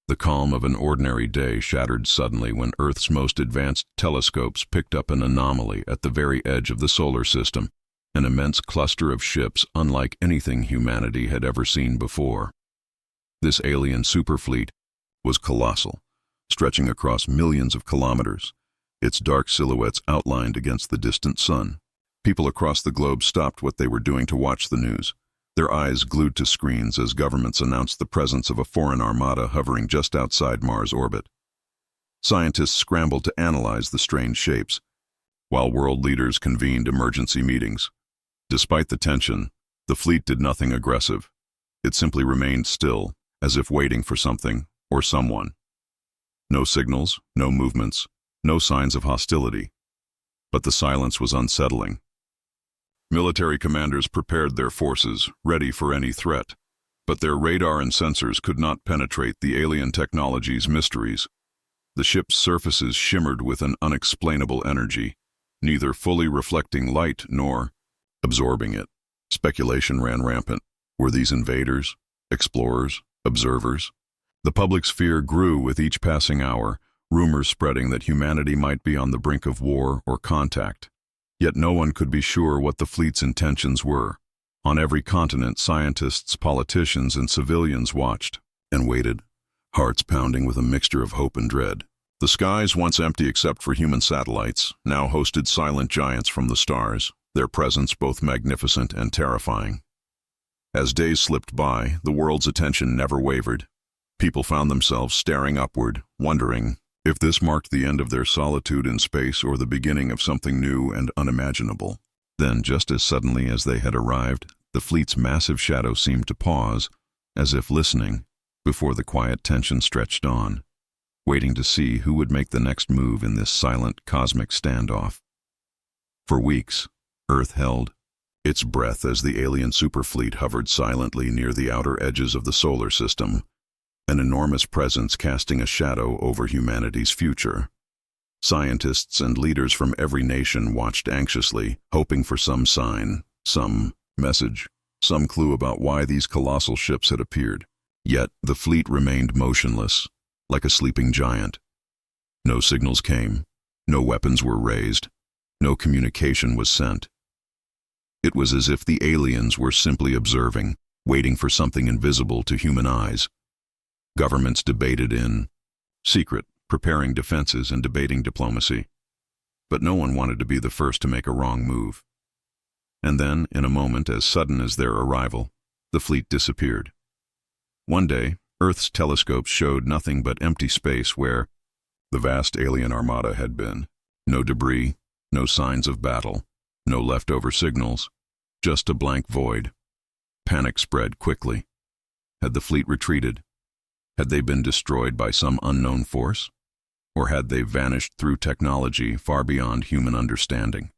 The calm of an ordinary day shattered suddenly when Earth's most advanced telescopes picked up an anomaly at the very edge of the solar system, an immense cluster of ships unlike anything humanity had ever seen before. This alien superfleet was colossal, stretching across millions of kilometers, its dark silhouettes outlined against the distant sun. People across the globe stopped what they were doing to watch the news, their eyes glued to screens as governments announced the presence of a foreign armada hovering just outside Mars' orbit. Scientists scrambled to analyze the strange shapes, while world leaders convened emergency meetings. Despite the tension, the fleet did nothing aggressive. It simply remained still, as if waiting for something or someone. No signals, no movements, no signs of hostility. But the silence was unsettling. Military commanders prepared their forces, ready for any threat, but their radar and sensors could not penetrate the alien technology's mysteries. The ship's surfaces shimmered with an unexplainable energy, neither fully reflecting light nor absorbing it. Speculation ran rampant. Were these invaders, explorers, observers? The public's fear grew with each passing hour, rumors spreading that humanity might be on the brink of war or contact. Yet no one could be sure what the fleet's intentions were. On every continent, scientists, politicians, and civilians watched and waited, hearts pounding with a mixture of hope and dread. The skies, once empty except for human satellites, now hosted silent giants from the stars, their presence both magnificent and terrifying. As days slipped by, the world's attention never wavered. People found themselves staring upward, wondering if this marked the end of their solitude in space or the beginning of something new and unimaginable. Then, just as suddenly as they had arrived, the fleet's massive shadow seemed to pause, as if listening, before the quiet tension stretched on, waiting to see who would make the next move in this silent cosmic standoff. For weeks, Earth held its breath as the alien superfleet hovered silently near the outer edges of the solar system, an enormous presence casting a shadow over humanity's future. Scientists and leaders from every nation watched anxiously, hoping for some sign, some message, some clue about why these colossal ships had appeared. Yet the fleet remained motionless, like a sleeping giant. No signals came, no weapons were raised, no communication was sent. It was as if the aliens were simply observing, waiting for something invisible to human eyes. Governments debated in secret, preparing defenses and debating diplomacy. But no one wanted to be the first to make a wrong move. And then, in a moment as sudden as their arrival, the fleet disappeared. One day, Earth's telescopes showed nothing but empty space where the vast alien armada had been. No debris, no signs of battle, no leftover signals, just a blank void. Panic spread quickly. Had the fleet retreated? Had they been destroyed by some unknown force? Or had they vanished through technology far beyond human understanding?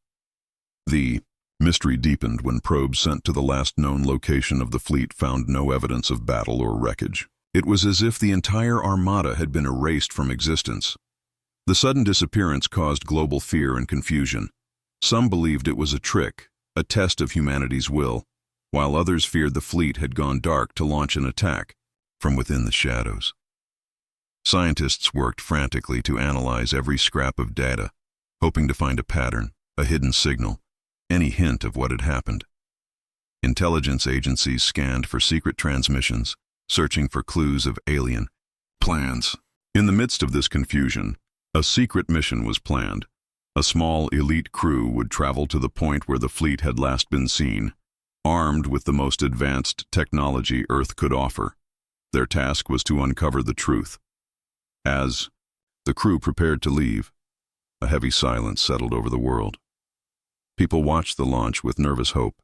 The mystery deepened when probes sent to the last known location of the fleet found no evidence of battle or wreckage. It was as if the entire armada had been erased from existence. The sudden disappearance caused global fear and confusion. Some believed it was a trick, a test of humanity's will, while others feared the fleet had gone dark to launch an attack from within the shadows. Scientists worked frantically to analyze every scrap of data, hoping to find a pattern, a hidden signal, any hint of what had happened. Intelligence agencies scanned for secret transmissions, searching for clues of alien plans. In the midst of this confusion, a secret mission was planned. A small elite crew would travel to the point where the fleet had last been seen, armed with the most advanced technology Earth could offer. Their task was to uncover the truth. As the crew prepared to leave, a heavy silence settled over the world. People watched the launch with nervous hope,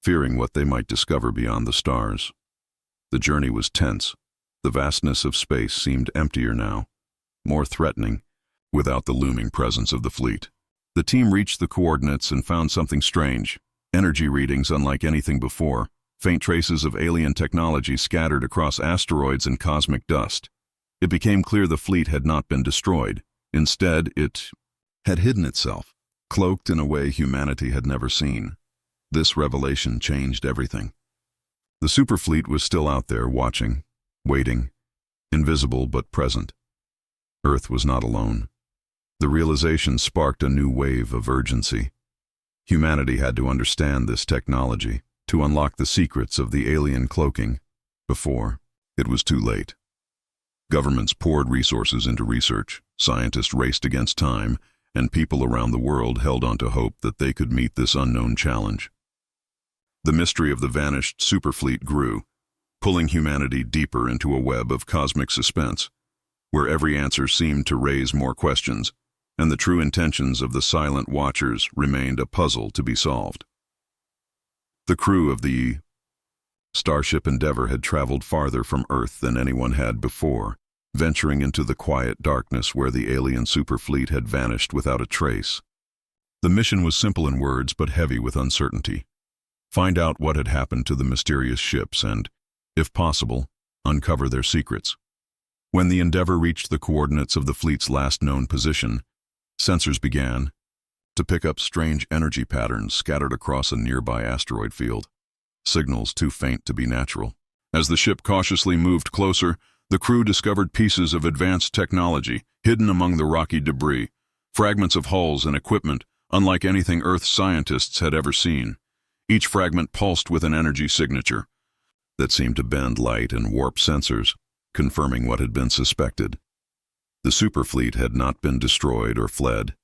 fearing what they might discover beyond the stars. The journey was tense. The vastness of space seemed emptier now, more threatening, without the looming presence of the fleet. The team reached the coordinates and found something strange. Energy readings unlike anything before, faint traces of alien technology scattered across asteroids and cosmic dust. It became clear the fleet had not been destroyed. Instead, it had hidden itself, cloaked in a way humanity had never seen. This revelation changed everything. The Superfleet was still out there, watching, waiting, invisible but present. Earth was not alone. The realization sparked a new wave of urgency. Humanity had to understand this technology to unlock the secrets of the alien cloaking before it was too late. Governments poured resources into research, scientists raced against time, and people around the world held on to hope that they could meet this unknown challenge. The mystery of the vanished Superfleet grew, pulling humanity deeper into a web of cosmic suspense, where every answer seemed to raise more questions, and the true intentions of the silent watchers remained a puzzle to be solved. The crew of the Starship Endeavour had traveled farther from Earth than anyone had before, venturing into the quiet darkness where the alien Superfleet had vanished without a trace. The mission was simple in words but heavy with uncertainty. Find out what had happened to the mysterious ships and, if possible, uncover their secrets. When the Endeavour reached the coordinates of the fleet's last known position, sensors began to pick up strange energy patterns scattered across a nearby asteroid field, signals too faint to be natural. As the ship cautiously moved closer, the crew discovered pieces of advanced technology hidden among the rocky debris, fragments of hulls and equipment unlike anything Earth scientists had ever seen. Each fragment pulsed with an energy signature that seemed to bend light and warp sensors, confirming what had been suspected. The Superfleet had not been destroyed or fled.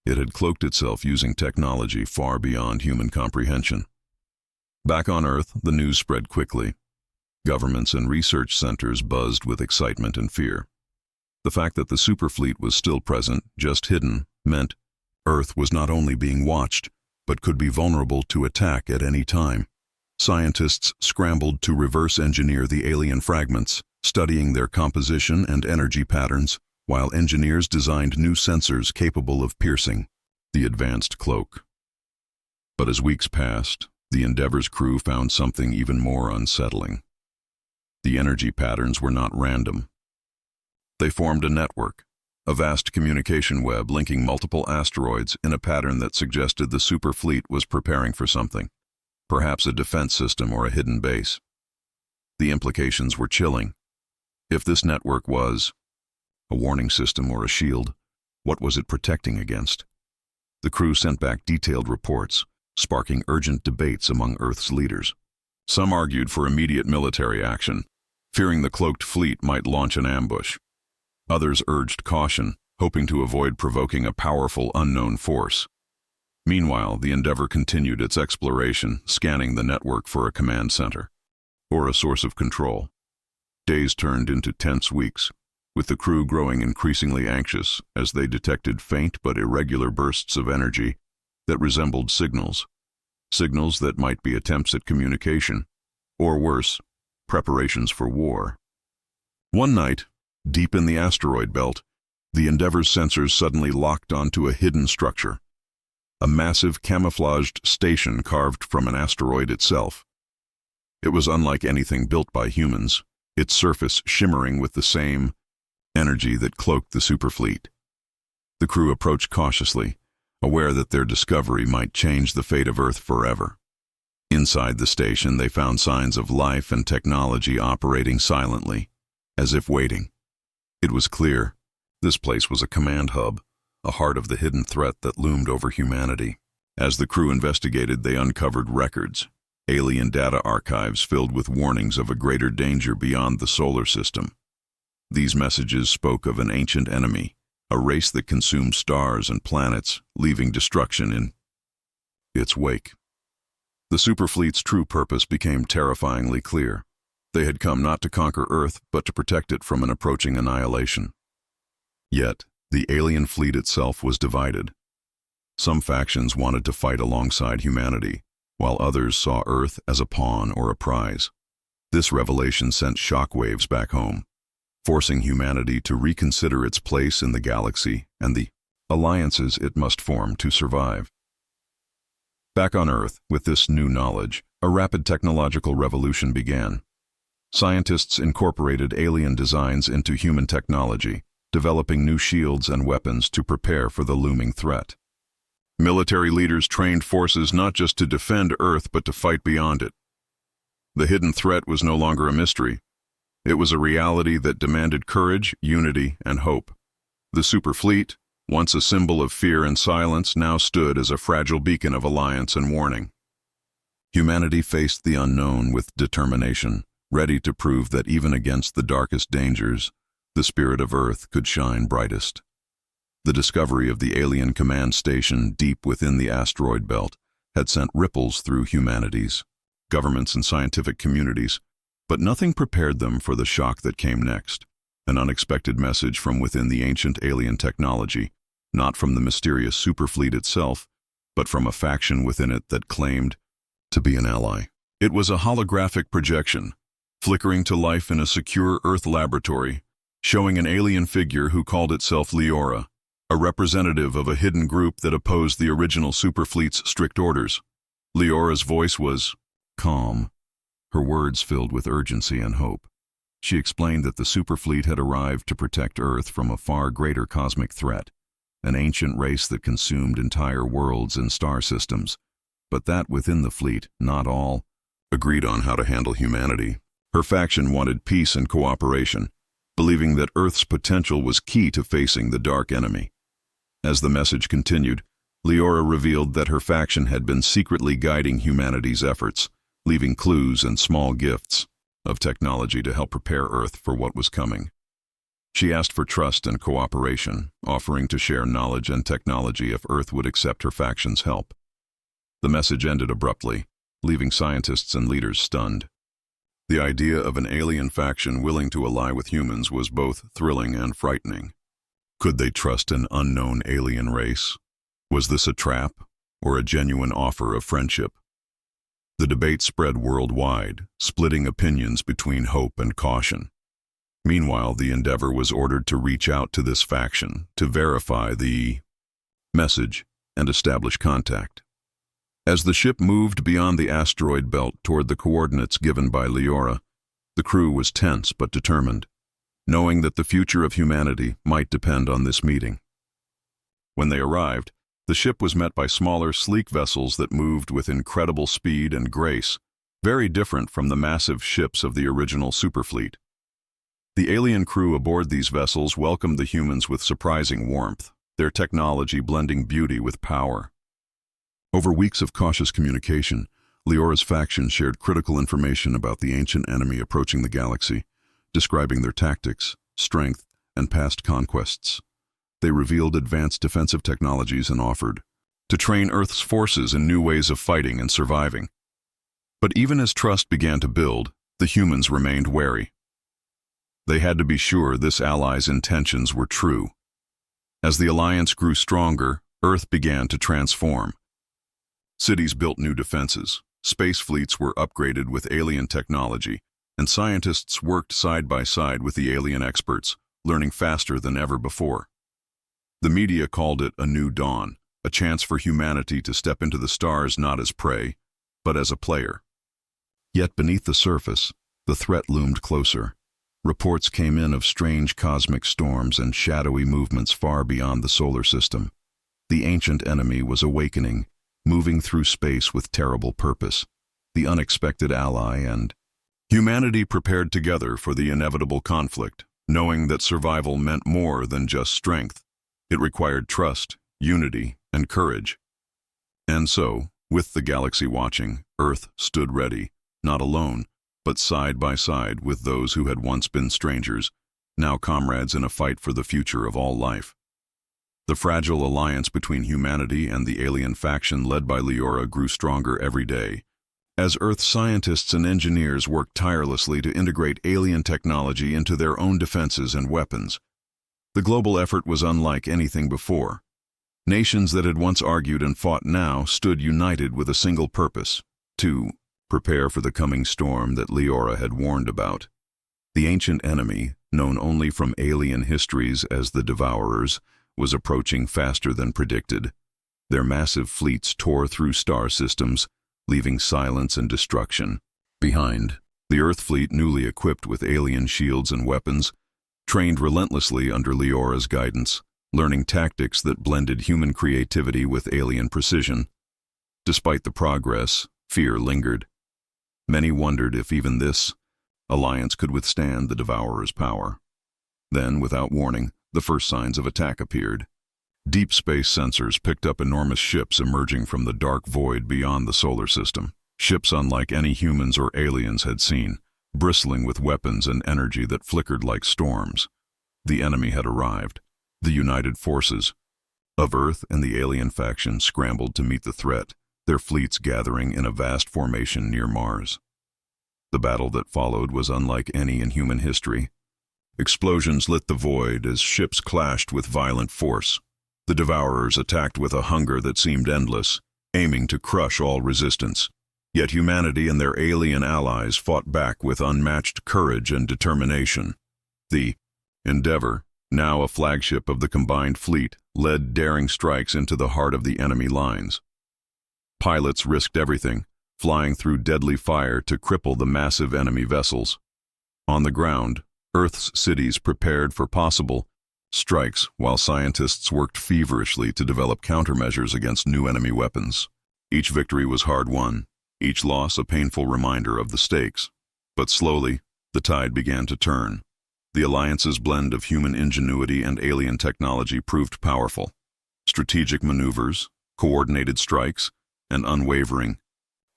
It had cloaked itself using technology far beyond human comprehension. Back on Earth, the news spread quickly. Governments and research centers buzzed with excitement and fear. The fact that the Superfleet was still present, just hidden, meant Earth was not only being watched, but could be vulnerable to attack at any time. Scientists scrambled to reverse engineer the alien fragments, studying their composition and energy patterns, while engineers designed new sensors capable of piercing the advanced cloak. But as weeks passed, the Endeavour's crew found something even more unsettling. The energy patterns were not random. They formed a network, a vast communication web linking multiple asteroids in a pattern that suggested the Superfleet was preparing for something, perhaps a defense system or a hidden base. The implications were chilling. If this network was a warning system or a shield, what was it protecting against? The crew sent back detailed reports, sparking urgent debates among Earth's leaders. Some argued for immediate military action, fearing the cloaked fleet might launch an ambush. Others urged caution, hoping to avoid provoking a powerful unknown force. Meanwhile, the Endeavour continued its exploration, scanning the network for a command center or a source of control. Days turned into tense weeks, with the crew growing increasingly anxious as they detected faint but irregular bursts of energy that resembled signals that might be attempts at communication, or worse, preparations for war. One night, deep in the asteroid belt, the Endeavour's sensors suddenly locked onto a hidden structure, a massive camouflaged station carved from an asteroid itself. It was unlike anything built by humans, its surface shimmering with the same energy that cloaked the Superfleet. The crew approached cautiously, aware that their discovery might change the fate of Earth forever. Inside the station, they found signs of life and technology operating silently, as if waiting. It was clear this place was a command hub, a heart of the hidden threat that loomed over humanity. As the crew investigated, they uncovered records, alien data archives filled with warnings of a greater danger beyond the solar system. These messages spoke of an ancient enemy, a race that consumed stars and planets, leaving destruction in its wake. The Superfleet's true purpose became terrifyingly clear. They had come not to conquer Earth, but to protect it from an approaching annihilation. Yet, the alien fleet itself was divided. Some factions wanted to fight alongside humanity, while others saw Earth as a pawn or a prize. This revelation sent shockwaves back home, forcing humanity to reconsider its place in the galaxy and the alliances it must form to survive. Back on Earth, with this new knowledge, a rapid technological revolution began. Scientists incorporated alien designs into human technology, developing new shields and weapons to prepare for the looming threat. Military leaders trained forces not just to defend Earth but to fight beyond it. The hidden threat was no longer a mystery. It was a reality that demanded courage, unity, and hope. The Superfleet, once a symbol of fear and silence, now stood as a fragile beacon of alliance and warning. Humanity faced the unknown with determination, ready to prove that even against the darkest dangers, the spirit of Earth could shine brightest. The discovery of the alien command station deep within the asteroid belt had sent ripples through humanities, governments, and scientific communities, but nothing prepared them for the shock that came next. An unexpected message from within the ancient alien technology, not from the mysterious Superfleet itself, but from a faction within it that claimed to be an ally. It was a holographic projection, flickering to life in a secure Earth laboratory, showing an alien figure who called itself Leora, a representative of a hidden group that opposed the original Superfleet's strict orders. Leora's voice was calm, her words filled with urgency and hope. She explained that the Superfleet had arrived to protect Earth from a far greater cosmic threat, an ancient race that consumed entire worlds and star systems, but that within the fleet, not all, agreed on how to handle humanity. Her faction wanted peace and cooperation, believing that Earth's potential was key to facing the dark enemy. As the message continued, Leora revealed that her faction had been secretly guiding humanity's efforts, leaving clues and small gifts of technology to help prepare Earth for what was coming. She asked for trust and cooperation, offering to share knowledge and technology if Earth would accept her faction's help. The message ended abruptly, leaving scientists and leaders stunned. The idea of an alien faction willing to ally with humans was both thrilling and frightening. Could they trust an unknown alien race? Was this a trap, or a genuine offer of friendship? The debate spread worldwide, splitting opinions between hope and caution. Meanwhile, the Endeavour was ordered to reach out to this faction to verify the message and establish contact. As the ship moved beyond the asteroid belt toward the coordinates given by Leora, the crew was tense but determined, knowing that the future of humanity might depend on this meeting. When they arrived, the ship was met by smaller, sleek vessels that moved with incredible speed and grace, very different from the massive ships of the original Superfleet. The alien crew aboard these vessels welcomed the humans with surprising warmth, their technology blending beauty with power. Over weeks of cautious communication, Leora's faction shared critical information about the ancient enemy approaching the galaxy, describing their tactics, strength, and past conquests. They revealed advanced defensive technologies and offered to train Earth's forces in new ways of fighting and surviving. But even as trust began to build, the humans remained wary. They had to be sure this ally's intentions were true. As the alliance grew stronger, Earth began to transform. Cities built new defenses, space fleets were upgraded with alien technology, and scientists worked side by side with the alien experts, learning faster than ever before. The media called it a new dawn, a chance for humanity to step into the stars not as prey, but as a player. Yet beneath the surface, the threat loomed closer. Reports came in of strange cosmic storms and shadowy movements far beyond the solar system. The ancient enemy was awakening, moving through space with terrible purpose, the unexpected ally, and humanity prepared together for the inevitable conflict, knowing that survival meant more than just strength. It required trust, unity, and courage. And so, with the galaxy watching, Earth stood ready, not alone, but side by side with those who had once been strangers, now comrades in a fight for the future of all life. The fragile alliance between humanity and the alien faction led by Leora grew stronger every day, as Earth scientists and engineers worked tirelessly to integrate alien technology into their own defenses and weapons. The global effort was unlike anything before. Nations that had once argued and fought now stood united with a single purpose: to prepare for the coming storm that Leora had warned about. The ancient enemy, known only from alien histories as the Devourers, was approaching faster than predicted. Their massive fleets tore through star systems, leaving silence and destruction behind. The Earth fleet, newly equipped with alien shields and weapons, trained relentlessly under Leora's guidance, learning tactics that blended human creativity with alien precision. Despite the progress, fear lingered. Many wondered if even this Alliance could withstand the Devourer's power. Then, without warning, the first signs of attack appeared. Deep space sensors picked up enormous ships emerging from the dark void beyond the solar system. Ships unlike any humans or aliens had seen, bristling with weapons and energy that flickered like storms. The enemy had arrived. The united forces of Earth and the alien faction scrambled to meet the threat, their fleets gathering in a vast formation near Mars. The battle that followed was unlike any in human history. Explosions lit the void as ships clashed with violent force. The Devourers attacked with a hunger that seemed endless, aiming to crush all resistance. Yet humanity and their alien allies fought back with unmatched courage and determination. The Endeavor, now a flagship of the combined fleet, led daring strikes into the heart of the enemy lines. Pilots risked everything, flying through deadly fire to cripple the massive enemy vessels. On the ground, Earth's cities prepared for possible strikes while scientists worked feverishly to develop countermeasures against new enemy weapons. Each victory was hard-won, each loss a painful reminder of the stakes. But slowly, the tide began to turn. The Alliance's blend of human ingenuity and alien technology proved powerful. Strategic maneuvers, coordinated strikes, and unwavering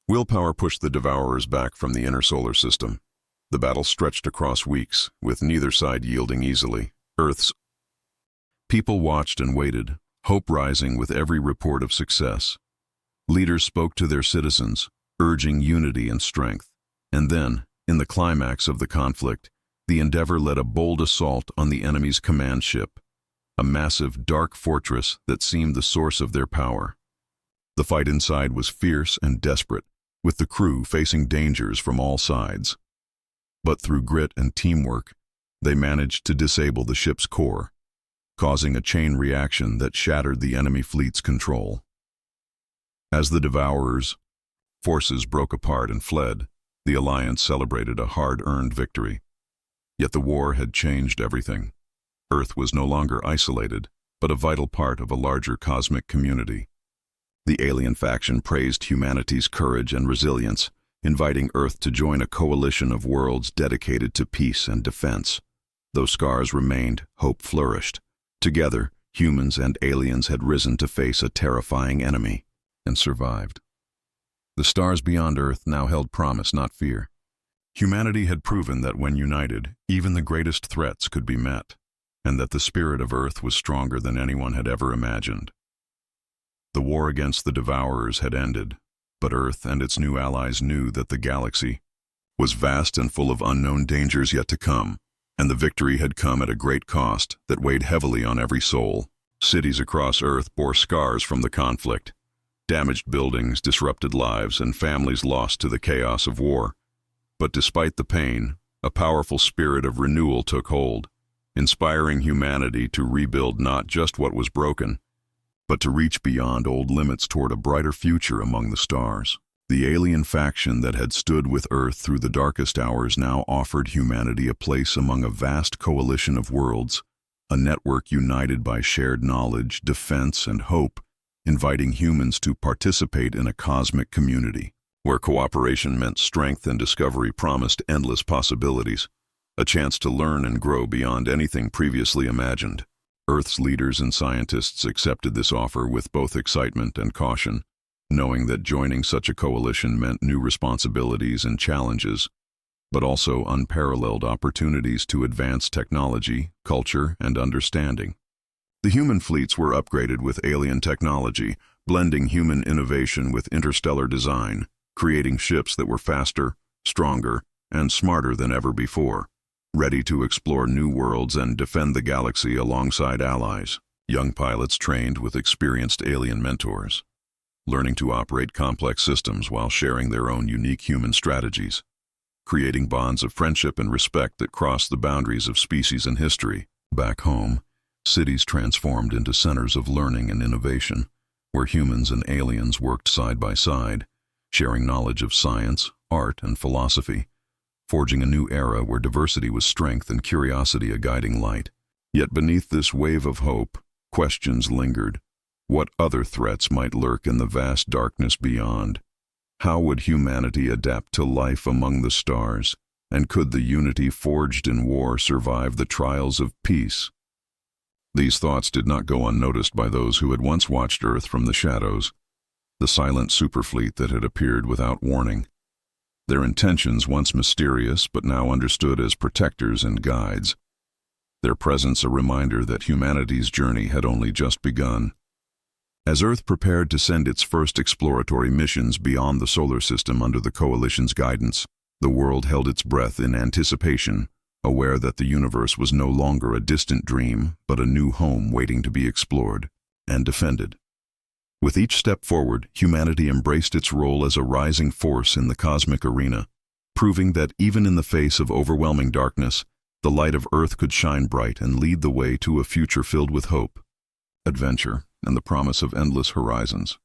willpower pushed the Devourers back from the inner solar system. The battle stretched across weeks, with neither side yielding easily. Earth's people watched and waited, hope rising with every report of success. Leaders spoke to their citizens, urging unity and strength. And then, in the climax of the conflict, the Endeavor led a bold assault on the enemy's command ship, a massive, dark fortress that seemed the source of their power. The fight inside was fierce and desperate, with the crew facing dangers from all sides. But through grit and teamwork, they managed to disable the ship's core, causing a chain reaction that shattered the enemy fleet's control. As the Devourers' forces broke apart and fled, the Alliance celebrated a hard-earned victory. Yet the war had changed everything. Earth was no longer isolated, but a vital part of a larger cosmic community. The alien faction praised humanity's courage and resilience, inviting Earth to join a coalition of worlds dedicated to peace and defense. Though scars remained, hope flourished. Together, humans and aliens had risen to face a terrifying enemy, and survived. The stars beyond Earth now held promise, not fear. Humanity had proven that when united, even the greatest threats could be met, and that the spirit of Earth was stronger than anyone had ever imagined. The war against the Devourers had ended, but Earth and its new allies knew that the galaxy was vast and full of unknown dangers yet to come, and the victory had come at a great cost that weighed heavily on every soul. Cities across Earth bore scars from the conflict. Damaged buildings, disrupted lives, and families lost to the chaos of war. But despite the pain, a powerful spirit of renewal took hold, inspiring humanity to rebuild not just what was broken, but to reach beyond old limits toward a brighter future among the stars. The alien faction that had stood with Earth through the darkest hours now offered humanity a place among a vast coalition of worlds, a network united by shared knowledge, defense, and hope, inviting humans to participate in a cosmic community, where cooperation meant strength and discovery promised endless possibilities, a chance to learn and grow beyond anything previously imagined. Earth's leaders and scientists accepted this offer with both excitement and caution, knowing that joining such a coalition meant new responsibilities and challenges, but also unparalleled opportunities to advance technology, culture, and understanding. The human fleets were upgraded with alien technology, blending human innovation with interstellar design, creating ships that were faster, stronger, and smarter than ever before, ready to explore new worlds and defend the galaxy alongside allies. Young pilots trained with experienced alien mentors, learning to operate complex systems while sharing their own unique human strategies, creating bonds of friendship and respect that crossed the boundaries of species and history. Back home, cities transformed into centers of learning and innovation, where humans and aliens worked side by side, sharing knowledge of science, art, and philosophy, forging a new era where diversity was strength and curiosity a guiding light. Yet beneath this wave of hope, questions lingered. What other threats might lurk in the vast darkness beyond? How would humanity adapt to life among the stars? And could the unity forged in war survive the trials of peace? These thoughts did not go unnoticed by those who had once watched Earth from the shadows, the silent superfleet that had appeared without warning. Their intentions, once mysterious but now understood as protectors and guides. Their presence a reminder that humanity's journey had only just begun. As Earth prepared to send its first exploratory missions beyond the solar system under the Coalition's guidance, the world held its breath in anticipation, aware that the universe was no longer a distant dream, but a new home waiting to be explored and defended. With each step forward, humanity embraced its role as a rising force in the cosmic arena, proving that even in the face of overwhelming darkness, the light of Earth could shine bright and lead the way to a future filled with hope, adventure, and the promise of endless horizons.